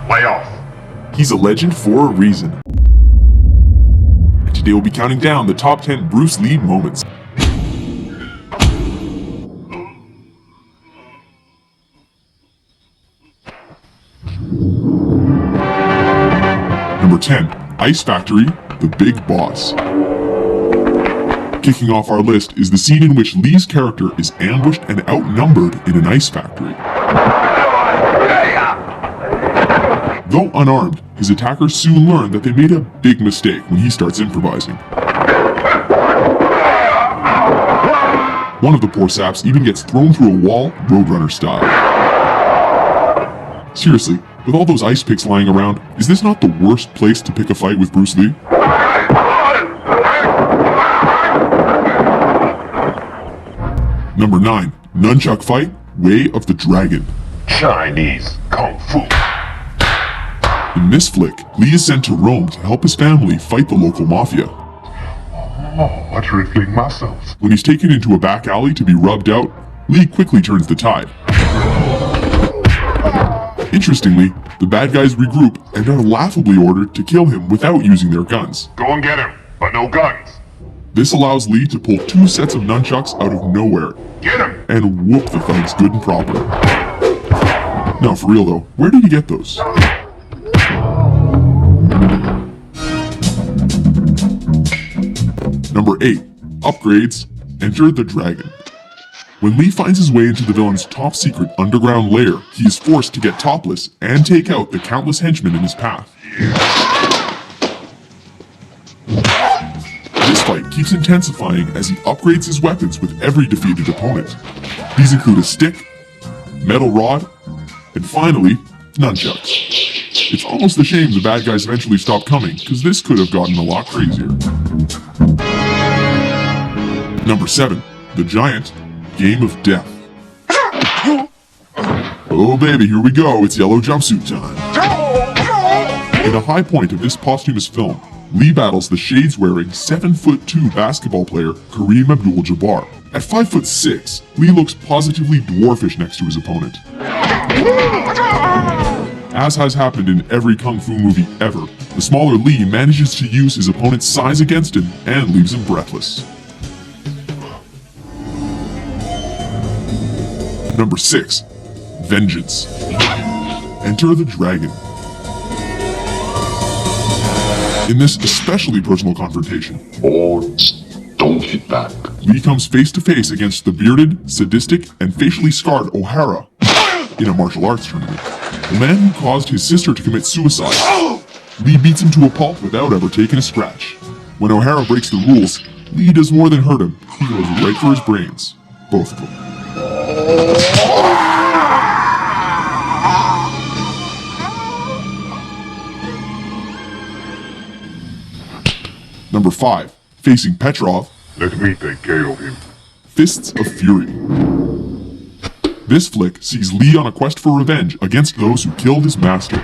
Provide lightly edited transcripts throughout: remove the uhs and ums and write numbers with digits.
Playoff. He's a legend for a reason. And today we'll be counting down the top 10 Bruce Lee moments. Number 10, Ice Factory, The Big Boss. Kicking off our list is the scene in which Lee's character is ambushed and outnumbered in an ice factory. Though unarmed, his attackers soon learn that they made a big mistake when he starts improvising. One of the poor saps even gets thrown through a wall, Roadrunner style. Seriously, with all those ice picks lying around, is this not the worst place to pick a fight with Bruce Lee? Number 9, Nunchuck Fight, Way of the Dragon. Chinese Kung Fu. In this flick, Lee is sent to Rome to help his family fight the local mafia. Oh, what's ripping myself? When he's taken into a back alley to be rubbed out, Lee quickly turns the tide. Interestingly, the bad guys regroup and are laughably ordered to kill him without using their guns. Go and get him, but no guns. This allows Lee to pull 2 sets of nunchucks out of nowhere Get him! and whoop the thugs good and proper. Now for real though, where did he get those? Number 8, Upgrades, Enter the Dragon. When Lee finds his way into the villain's top-secret underground lair, he is forced to get topless and take out the countless henchmen in his path. This fight keeps intensifying as he upgrades his weapons with every defeated opponent. These include a stick, metal rod, and finally, nunchucks. It's almost a shame the bad guys eventually stopped coming, because this could have gotten a lot crazier. Number 7, The Giant, Game of Death. Oh baby, here we go, it's yellow jumpsuit time. In the high point of this posthumous film, Lee battles the shades-wearing 7'2" basketball player Kareem Abdul-Jabbar. At 5'6", Lee looks positively dwarfish next to his opponent. As has happened in every kung fu movie ever, the smaller Lee manages to use his opponent's size against him and leaves him breathless. Number 6, Vengeance. Enter the Dragon. In this especially personal confrontation, Oh, don't hit back. Lee comes face to face against the bearded, sadistic, and facially scarred O'Hara in a martial arts tournament. The man who caused his sister to commit suicide. Lee beats him to a pulp without ever taking a scratch. When O'Hara breaks the rules, Lee does more than hurt him. He goes right for his brains. Both of them. Number 5, facing Petrov, Let me take care of him. Fists of Fury. This flick sees Lee on a quest for revenge against those who killed his master.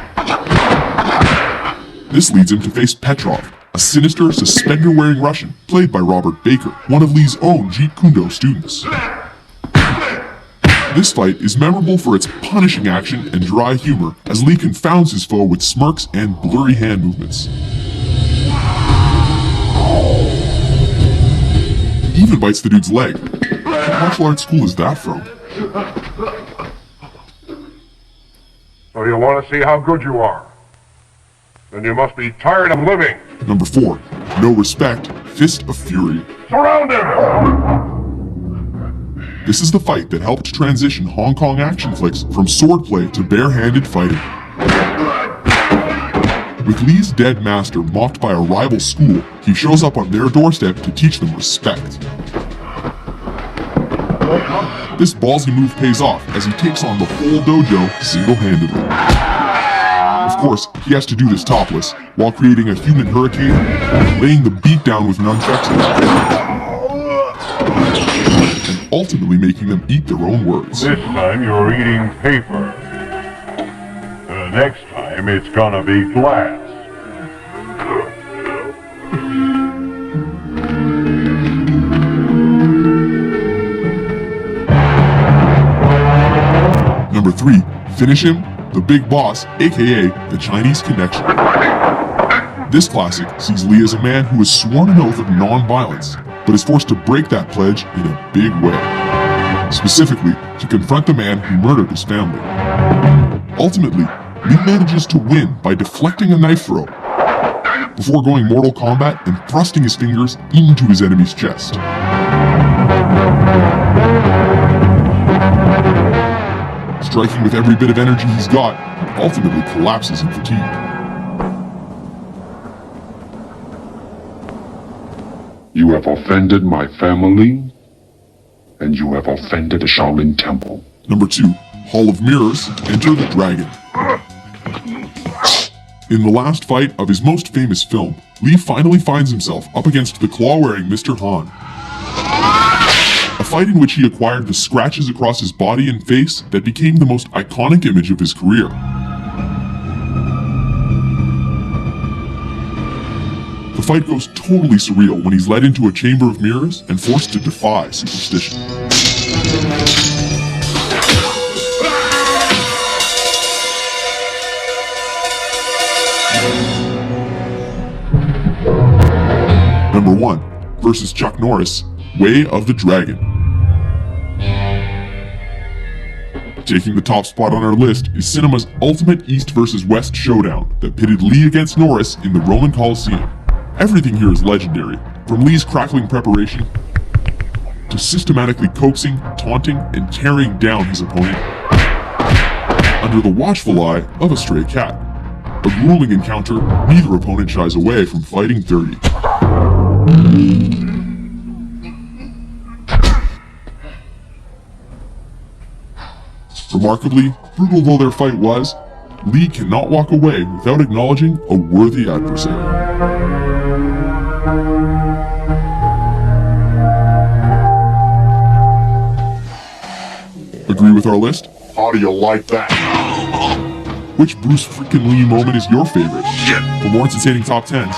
This leads him to face Petrov, a sinister, suspender-wearing Russian, played by Robert Baker, one of Lee's own Jeet Kune Do students. This fight is memorable for its punishing action and dry humor, as Lee confounds his foe with smirks and blurry hand movements. He even bites the dude's leg. What martial arts school is that from? So you want to see how good you are? Then you must be tired of living. Number 4, No Respect, Fist of Fury. Surround him! This is the fight that helped transition Hong Kong action flicks from swordplay to bare-handed fighting. With Lee's dead master mocked by a rival school, he shows up on their doorstep to teach them respect. This ballsy move pays off as he takes on the whole dojo single-handedly. Of course, he has to do this topless, while creating a human hurricane, laying the beat down with nunchucks, and ultimately making them eat their own words. This time you're eating paper. The next time it's gonna be glass. Number 3, finish him The Big Boss, aka the Chinese Connection. This classic sees Lee as a man who has sworn an oath of non-violence, but is forced to break that pledge in a big way. Specifically, to confront the man who murdered his family. Ultimately, Lee manages to win by deflecting a knife throw, before going Mortal Kombat and thrusting his fingers into his enemy's chest. Striking with every bit of energy he's got, he ultimately collapses in fatigue. You have offended my family, and you have offended the Shaolin Temple. Number 2. Hall of Mirrors, Enter the Dragon. In the last fight of his most famous film, Lee finally finds himself up against the claw-wearing Mr. Han. A fight in which he acquired the scratches across his body and face that became the most iconic image of his career. The fight goes totally surreal when he's led into a chamber of mirrors and forced to defy superstition. Number 1. Versus Chuck Norris, Way of the Dragon. Taking the top spot on our list is cinema's ultimate East versus West showdown that pitted Lee against Norris in the Roman Coliseum. Everything here is legendary, from Lee's crackling preparation to systematically coaxing, taunting, and tearing down his opponent under the watchful eye of a stray cat. A grueling encounter, neither opponent shies away from fighting dirty. Remarkably, brutal though their fight was, Lee cannot walk away without acknowledging a worthy adversary. Agree with our list? How do you like that? Which Bruce freaking Lee moment is your favorite? For more entertaining top 10s,